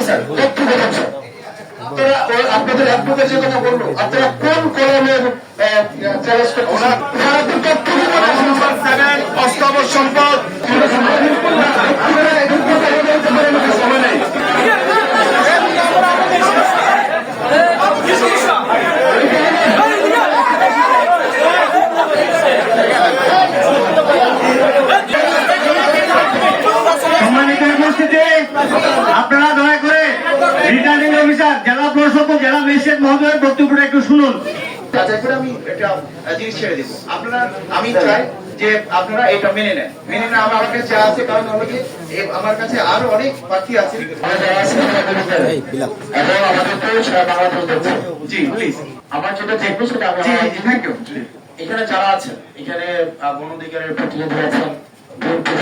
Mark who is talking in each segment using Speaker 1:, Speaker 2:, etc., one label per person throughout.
Speaker 1: Sir একটু বলুন sir, আপনারা আপনাদের অ্যাডভোকেট যে কথা বললো, আপনারা কোন কলমের চ্যালেঞ্জ করছেন? অস্থাবর সম্পদ
Speaker 2: আপনারা দয়া করে রিটার্নিং অফিসার, জেলা প্রশাসক, জেলা ম্যাজিস্ট্রেট মহোদয়ের বক্তব্যটা একটু শুনুন।
Speaker 1: আমি এটা জিনিস ছেড়ে দিব। আপনারা, আমি চাই যে আপনারা এটা মেনে নেন, মেনে না আমার কাছে আছে, কারণ হলো কি আমার কাছে আরো অনেক প্রার্থী আছে এবং আমাদেরকে সারা বাংলাদেশ দেখছে। জি প্লিজ, আমার যেটা দেখবো সেটা আমি থ্যাংক ইউ। এখানে যারা আছেন, এখানে গণ অধিকারের প্রতিনিধি আছেন,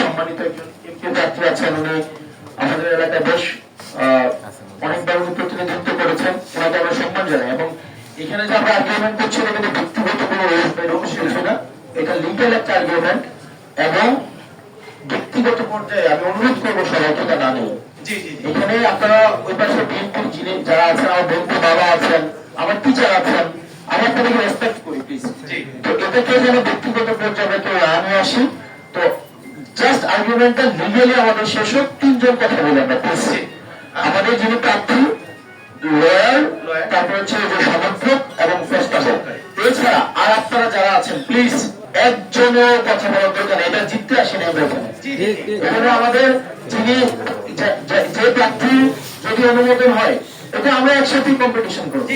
Speaker 1: সম্মানিত একজন এমপি প্রার্থী আছেন, উনি আমাদের এলাকায় বেশ অনেকবার উনি প্রতিনিধিত্ব করেছেন, ওনাকে আমরা সম্মান জানাই। এবং এখানে যে আমরা আর্গুমেন্ট করছি এটা কিন্তু ব্যক্তিগত কোনো কিছু না, এটা লিগ্যাল একটা আর্গুমেন্ট এবং ব্যক্তিগত পর্যায়ে আমি অনুরোধ করবো সবাইকে তা না নেই। এখানে আপনারা ওই পাশে বিএনপির যিনি যারা আছেন, আমার বন্ধু বাবা আছেন, আমার টিচার আছেন, আমরা তাদেরকে রেসপেক্ট করি প্লিজ। তো এটাকে যেন ব্যক্তিগত পর্যায়ে কেউ আনে আসি, তো জাস্ট আর্গুমেন্টটা লিগালি আমাদের শেষ হোক। তিনজন কথা বলে আমরা করছি, আমাদের যিনি প্রার্থী, লয়ার, তারপর হচ্ছে যে সমর্থক এবং ফেস্টাবল, এছাড়া আর আপনারা যারা আছেন প্লিজ একজনও কথা বলার দরকার। এটা জিততে আসেনি আমরা এখানে। এখানে আমাদের যিনি যে প্রার্থী যদি অনুমোদন হয়, এটা আমরা একসাথে কম্পিটিশন করবো।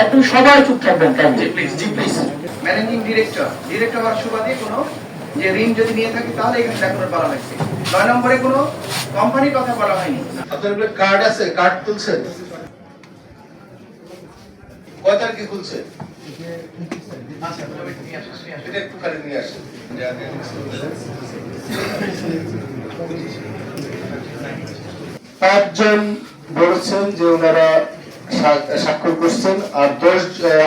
Speaker 1: এখন সবাই চুপ থাকবেন please. G please. Managing director হওয়ার সুবাদে কোনো যে ঋণ যদি নিয়ে থাকি তাহলে এখানে দেখানোর বলা হয়েছে। 9 নম্বরে কোনো কোম্পানির কথা বলা হয়নি।
Speaker 3: আপনার কার্ড আছে, কার্ড তুলছেন? কয় তারিখে খুলছে? এটা একটু খালি নিয়ে আসেন। 5 জন বলেছেন যে ওনারা স্বাক্ষর করছেন,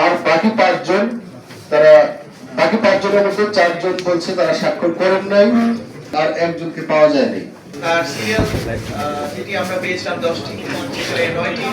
Speaker 3: আর বাকি 5 জন, তারা বাকি 5 জনের মধ্যে 4 জন বলছে তারা স্বাক্ষর করেন নাই, আর একজনকে পাওয়া যায়নি।
Speaker 1: আর সিরিয়াল যেটি আমরা পেয়েছিলাম 10টি, সেখানে 9টি